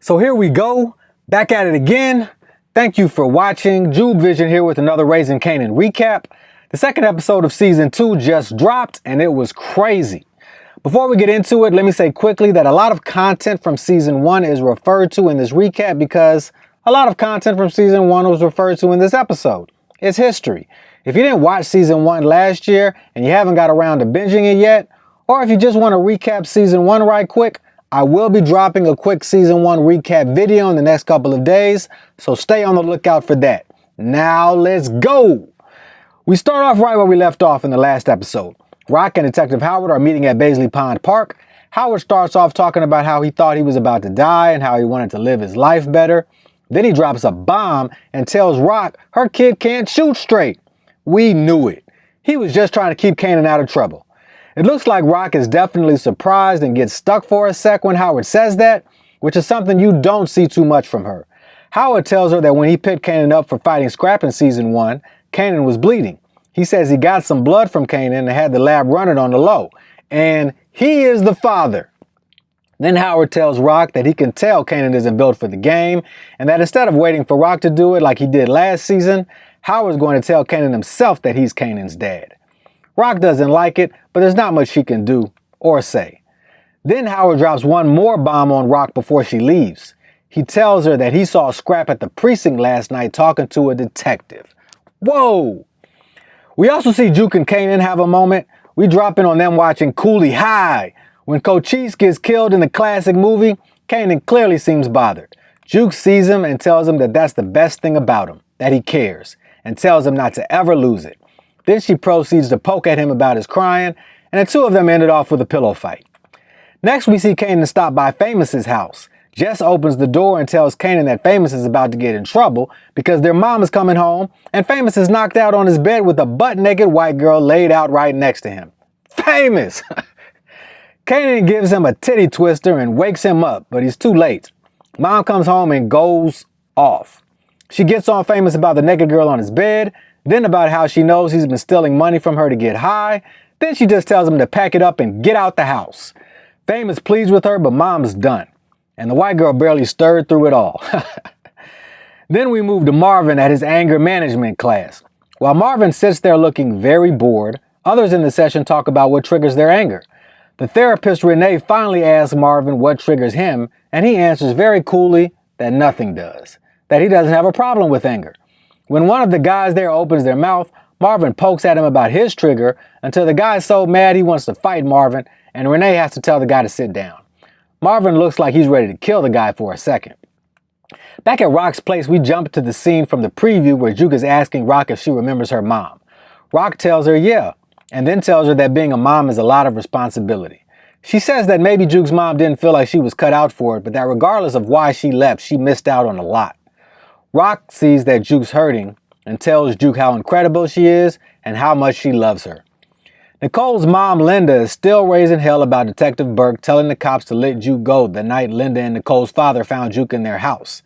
So here we go, back at it again. Thank you for watching. Jube Vision here with another Raising Kanan recap. The second episode of season 2 just dropped and it was crazy. Before we get into it, let me say quickly that a lot of content from season 1 is referred to in this recap because a lot of content from season 1 was referred to in this episode. It's history. If you didn't watch season 1 last year and you haven't got around to binging it yet, or if you just want to recap season 1 right quick, I will be dropping a quick season 1 recap video in the next couple of days, so stay on the lookout for that. Now let's go! We start off right where we left off in the last episode. Rock and Detective Howard are meeting at Baisley Pond Park. Howard starts off talking about how he thought he was about to die and how he wanted to live his life better. Then he drops a bomb and tells Rock her kid can't shoot straight. We knew it. He was just trying to keep Kanan out of trouble. It looks like Rock is definitely surprised and gets stuck for a sec when Howard says that, which is something you don't see too much from her. Howard tells her that when he picked Kanan up for fighting Scrap in season 1, Kanan was bleeding. He says he got some blood from Kanan and had the lab run it on the low. And he is the father. Then Howard tells Rock that he can tell Kanan isn't built for the game, and that instead of waiting for Rock to do it like he did last season, Howard's going to tell Kanan himself that he's Kanan's dad. Rock doesn't like it, but there's not much she can do or say. Then Howard drops one more bomb on Rock before she leaves. He tells her that he saw Scrap at the precinct last night talking to a detective. Whoa! We also see Juke and Kanan have a moment. We drop in on them watching Cooley High. When Cochise gets killed in the classic movie, Kanan clearly seems bothered. Juke sees him and tells him that that's the best thing about him, that he cares, and tells him not to ever lose it. Then she proceeds to poke at him about his crying, and the two of them ended off with a pillow fight. Next, we see Kanan stop by Famous's house. Jess opens the door and tells Kanan that Famous is about to get in trouble because their mom is coming home, and Famous is knocked out on his bed with a butt-naked white girl laid out right next to him. Famous! Kanan gives him a titty twister and wakes him up, but he's too late. Mom comes home and goes off. She gets on Famous about the naked girl on his bed, then about how she knows he's been stealing money from her to get high. Then she just tells him to pack it up and get out the house. Famous pleads with her, but Mom's done. And the white girl barely stirred through it all. Then we move to Marvin at his anger management class. While Marvin sits there looking very bored, others in the session talk about what triggers their anger. The therapist Renee finally asks Marvin what triggers him, and he answers very coolly that nothing does, that he doesn't have a problem with anger. When one of the guys there opens their mouth, Marvin pokes at him about his trigger until the guy's so mad he wants to fight Marvin, and Renee has to tell the guy to sit down. Marvin looks like he's ready to kill the guy for a second. Back at Rock's place, we jump to the scene from the preview where Juke is asking Rock if she remembers her mom. Rock tells her yeah, and then tells her that being a mom is a lot of responsibility. She says that maybe Juke's mom didn't feel like she was cut out for it, but that regardless of why she left, she missed out on a lot. Rock sees that Juke's hurting and tells Juke how incredible she is and how much she loves her. Nicole's mom, Linda, is still raising hell about Detective Burke telling the cops to let Juke go the night Linda and Nicole's father found Juke in their house.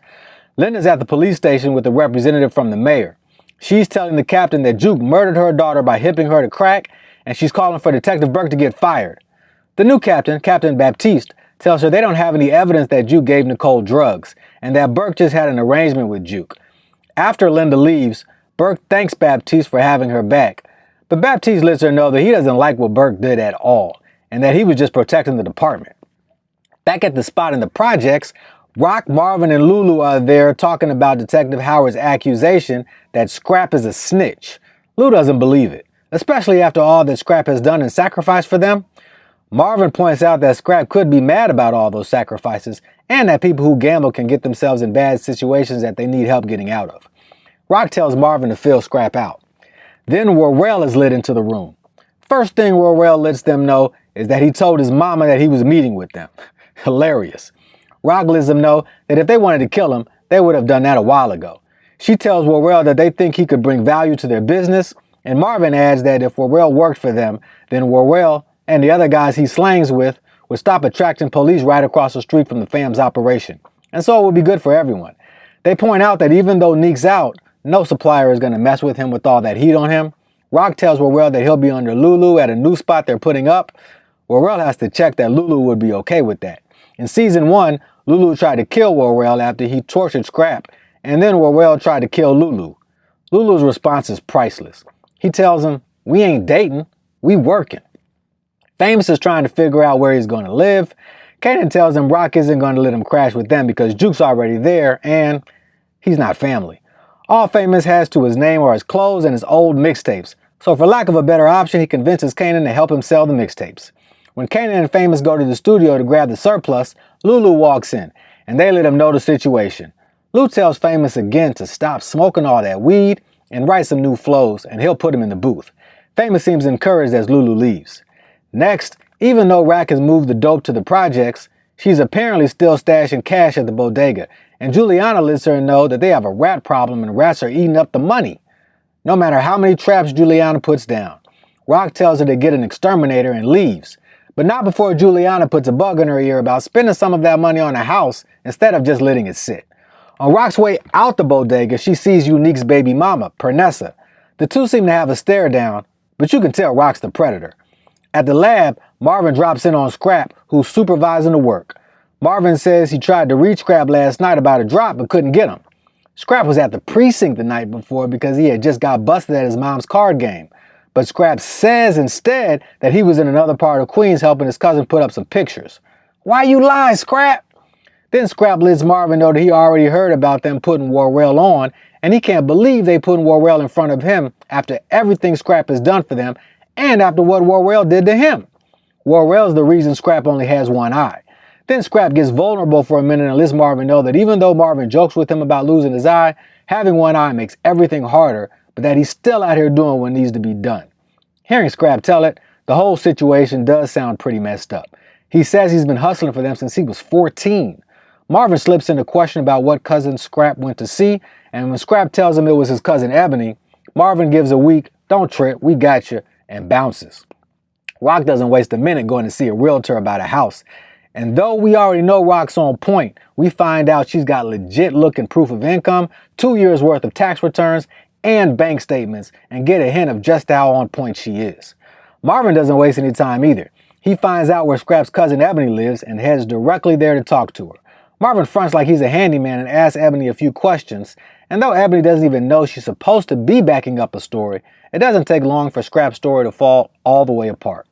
Linda's at the police station with a representative from the mayor. She's telling the captain that Juke murdered her daughter by hipping her to crack, and she's calling for Detective Burke to get fired. The new captain, Captain Baptiste, tells her they don't have any evidence that Juke gave Nicole drugs, and that Burke just had an arrangement with Juke. After Linda leaves, Burke thanks Baptiste for having her back, but Baptiste lets her know that he doesn't like what Burke did at all, and that he was just protecting the department. Back at the spot in the projects, Rock, Marvin, and Lulu are there talking about Detective Howard's accusation that Scrap is a snitch. Lou doesn't believe it, especially after all that Scrap has done and sacrificed for them. Marvin points out that Scrap could be mad about all those sacrifices and that people who gamble can get themselves in bad situations that they need help getting out of. Rock tells Marvin to fill Scrap out. Then Worrell is led into the room. First thing Worrell lets them know is that he told his mama that he was meeting with them. Hilarious. Rock lets them know that if they wanted to kill him, they would have done that a while ago. She tells Worrell that they think he could bring value to their business, and Marvin adds that if Worrell worked for them, then Worrell and the other guys he slangs with would stop attracting police right across the street from the fam's operation. And so it would be good for everyone. They point out that even though Neek's out, no supplier is going to mess with him with all that heat on him. Rock tells Worrell that he'll be under Lulu at a new spot they're putting up. Worrell has to check that Lulu would be okay with that. In season 1, Lulu tried to kill Worrell after he tortured Scrap, and then Worrell tried to kill Lulu. Lulu's response is priceless. He tells him, "We ain't dating, we working." Famous is trying to figure out where he's going to live. Kanan tells him Rock isn't going to let him crash with them because Juke's already there and he's not family. All Famous has to his name are his clothes and his old mixtapes. So for lack of a better option, he convinces Kanan to help him sell the mixtapes. When Kanan and Famous go to the studio to grab the surplus, Lulu walks in and they let him know the situation. Lou tells Famous again to stop smoking all that weed and write some new flows and he'll put him in the booth. Famous seems encouraged as Lulu leaves. Next, even though Rack has moved the dope to the projects, she's apparently still stashing cash at the bodega, and Juliana lets her know that they have a rat problem and rats are eating up the money. No matter how many traps Juliana puts down, Rock tells her to get an exterminator and leaves, but not before Juliana puts a bug in her ear about spending some of that money on a house instead of just letting it sit. On Rock's way out the bodega, she sees Unique's baby mama, Pernessa. The two seem to have a stare down, but you can tell Rock's the predator. At the lab, Marvin drops in on Scrap, who's supervising the work. Marvin says he tried to reach Scrap last night about a drop but couldn't get him. Scrap was at the precinct the night before because he had just got busted at his mom's card game. But Scrap says instead that he was in another part of Queens helping his cousin put up some pictures. "Why you lying, Scrap?" Then Scrap lets Marvin know that he already heard about them putting Worrell on, and he can't believe they put Worrell in front of him after everything Scrap has done for them and after what Worrell did to him. Worrell's the reason Scrap only has one eye. Then Scrap gets vulnerable for a minute and lets Marvin know that even though Marvin jokes with him about losing his eye, having one eye makes everything harder, but that he's still out here doing what needs to be done. Hearing Scrap tell it, the whole situation does sound pretty messed up. He says he's been hustling for them since he was 14. Marvin slips in a question about what cousin Scrap went to see, and when Scrap tells him it was his cousin Ebony, Marvin gives a weak, "Don't trip, we got you," and bounces. Rock doesn't waste a minute going to see a realtor about a house. And though we already know Rock's on point, we find out she's got legit looking proof of income, 2 years worth of tax returns, and bank statements, and get a hint of just how on point she is. Marvin doesn't waste any time either. He finds out where Scrap's cousin Ebony lives and heads directly there to talk to her. Marvin fronts like he's a handyman and asks Ebony a few questions, and though Ebony doesn't even know she's supposed to be backing up a story, it doesn't take long for Scrap's story to fall all the way apart.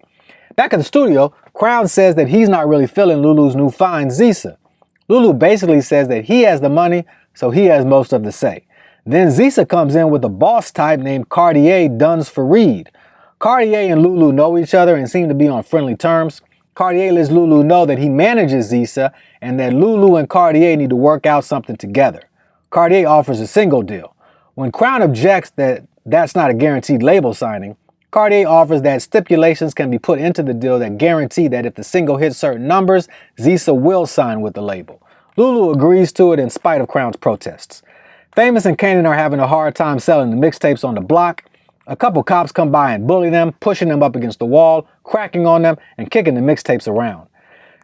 Back at the studio, Crown says that he's not really feeling Lulu's new find, Zisa. Lulu basically says that he has the money, so he has most of the say. Then Zisa comes in with a boss type named Cartier Duns Fareed. Cartier and Lulu know each other and seem to be on friendly terms. Cartier lets Lulu know that he manages Zisa and that Lulu and Cartier need to work out something together. Cartier offers a single deal. When Crown objects that that's not a guaranteed label signing, Cartier offers that stipulations can be put into the deal that guarantee that if the single hits certain numbers, Zisa will sign with the label. Lulu agrees to it in spite of Crown's protests. Famous and Kanan are having a hard time selling the mixtapes on the block. A couple cops come by and bully them, pushing them up against the wall, cracking on them, and kicking the mixtapes around.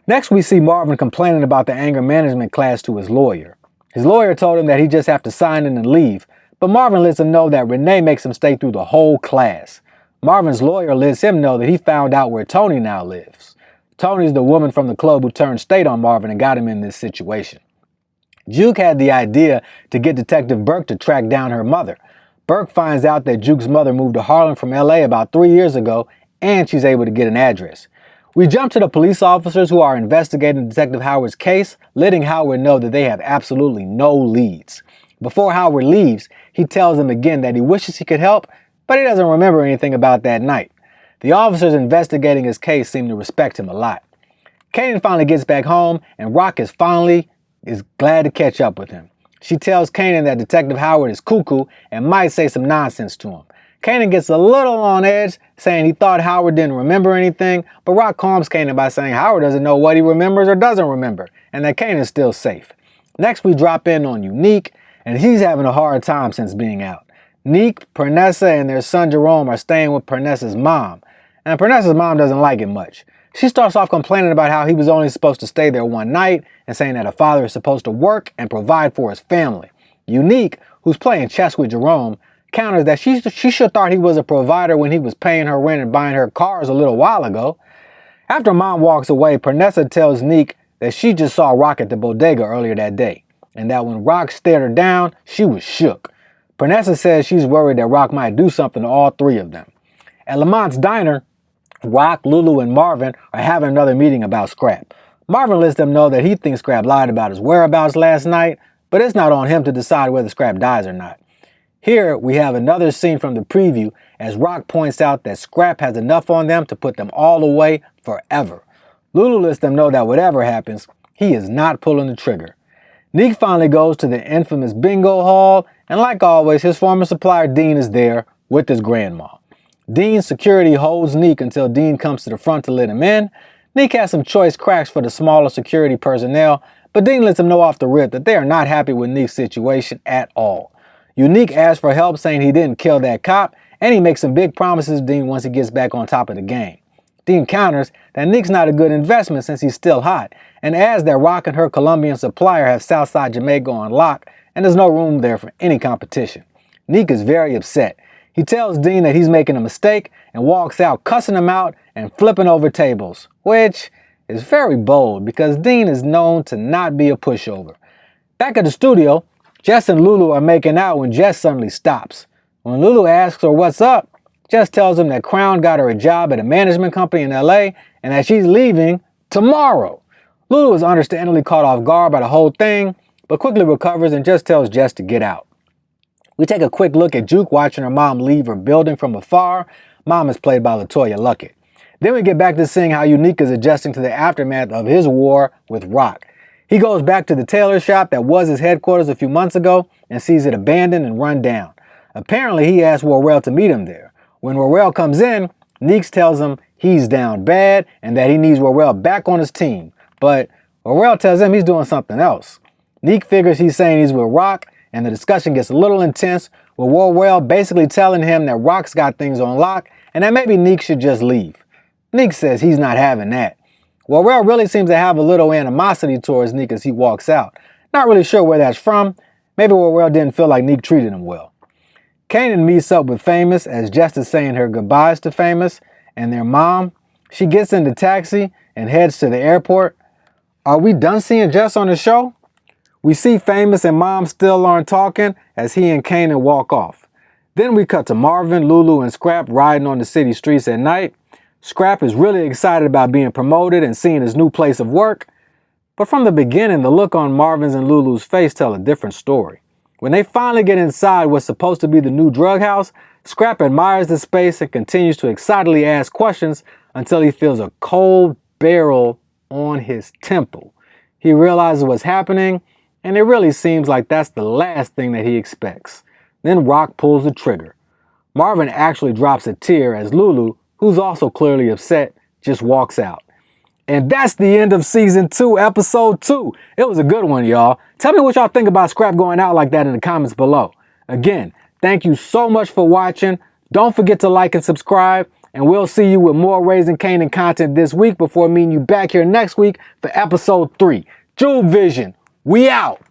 Next, we see Marvin complaining about the anger management class to his lawyer. His lawyer told him that he just have to sign in and leave, but Marvin lets him know that Renee makes him stay through the whole class. Marvin's lawyer lets him know that he found out where Tony now lives. Tony's the woman from the club who turned state on Marvin and got him in this situation. Juke had the idea to get Detective Burke to track down her mother. Burke finds out that Juke's mother moved to Harlem from LA about 3 years ago, and she's able to get an address. We jump to the police officers who are investigating Detective Howard's case, letting Howard know that they have absolutely no leads. Before Howard leaves, he tells them again that he wishes he could help, but he doesn't remember anything about that night. The officers investigating his case seem to respect him a lot. Kanan finally gets back home, and Rock is glad to catch up with him. She tells Kanan that Detective Howard is cuckoo and might say some nonsense to him. Kanan gets a little on edge, saying he thought Howard didn't remember anything, but Rock calms Kanan by saying Howard doesn't know what he remembers or doesn't remember, and that Kanan's still safe. Next, we drop in on Unique, and he's having a hard time since being out. Neek, Pernessa, and their son Jerome are staying with Pernessa's mom, and Pernessa's mom doesn't like it much. She starts off complaining about how he was only supposed to stay there one night and saying that a father is supposed to work and provide for his family. Unique, who's playing chess with Jerome, counters that she should thought he was a provider when he was paying her rent and buying her cars a little while ago. After mom walks away, Pernessa tells Neek that she just saw Rock at the bodega earlier that day, and that when Rock stared her down, she was shook. Pernessa says she's worried that Rock might do something to all three of them. At Lamont's diner, Rock, Lulu, and Marvin are having another meeting about Scrap. Marvin lets them know that he thinks Scrap lied about his whereabouts last night, but it's not on him to decide whether Scrap dies or not. Here, we have another scene from the preview as Rock points out that Scrap has enough on them to put them all away forever. Lulu lets them know that whatever happens, he is not pulling the trigger. Neek finally goes to the infamous bingo hall, and like always, his former supplier Dean is there with his grandma. Dean's security holds Neek until Dean comes to the front to let him in. Neek has some choice cracks for the smaller security personnel, but Dean lets him know off the rip that they are not happy with Neek's situation at all. Unique asks for help, saying he didn't kill that cop, and he makes some big promises to Dean once he gets back on top of the game. Dean counters that Neek's not a good investment since he's still hot, and adds that Rock and her Colombian supplier have Southside Jamaica on lock, and there's no room there for any competition. Neek is very upset. He tells Dean that he's making a mistake and walks out cussing him out and flipping over tables, which is very bold because Dean is known to not be a pushover. Back at the studio, Jess and Lulu are making out when Jess suddenly stops. When Lulu asks her what's up, Jess tells him that Crown got her a job at a management company in LA and that she's leaving tomorrow. Lulu is understandably caught off guard by the whole thing, but quickly recovers and just tells Jess to get out. We take a quick look at Juke watching her mom leave her building from afar. Mom is played by LaToya Luckett. Then we get back to seeing how Unique is adjusting to the aftermath of his war with Rock. He goes back to the tailor shop that was his headquarters a few months ago and sees it abandoned and run down. Apparently, he asks Worrell to meet him there. When Worrell comes in, Neeks tells him he's down bad and that he needs Worrell back on his team. But Worrell tells him he's doing something else. Neek figures he's saying he's with Rock, and the discussion gets a little intense, with Worrell basically telling him that Rock's got things on lock and that maybe Neek should just leave. Neek says he's not having that. Worrell really seems to have a little animosity towards Neek as he walks out. Not really sure where that's from. Maybe Worrell didn't feel like Neek treated him well. Kanan meets up with Famous as Jess is saying her goodbyes to Famous and their mom. She gets in the taxi and heads to the airport. Are we done seeing Jess on the show? We see Famous and Mom still aren't talking as he and Kanan walk off. Then we cut to Marvin, Lulu, and Scrap riding on the city streets at night. Scrap is really excited about being promoted and seeing his new place of work. But from the beginning, the look on Marvin's and Lulu's face tell a different story. When they finally get inside what's supposed to be the new drug house, Scrap admires the space and continues to excitedly ask questions until he feels a cold barrel on his temple. He realizes what's happening, and it really seems like that's the last thing that he expects. Then Rock pulls the trigger. Marvin actually drops a tear as Lulu, who's also clearly upset, just walks out. And that's the end of Season 2, Episode 2. It was a good one, y'all. Tell me what y'all think about Scrap going out like that in the comments below. Again, thank you so much for watching. Don't forget to like and subscribe, and we'll see you with more Raising Kanan content this week before meeting you back here next week for Episode 3. Jube Vision, we out.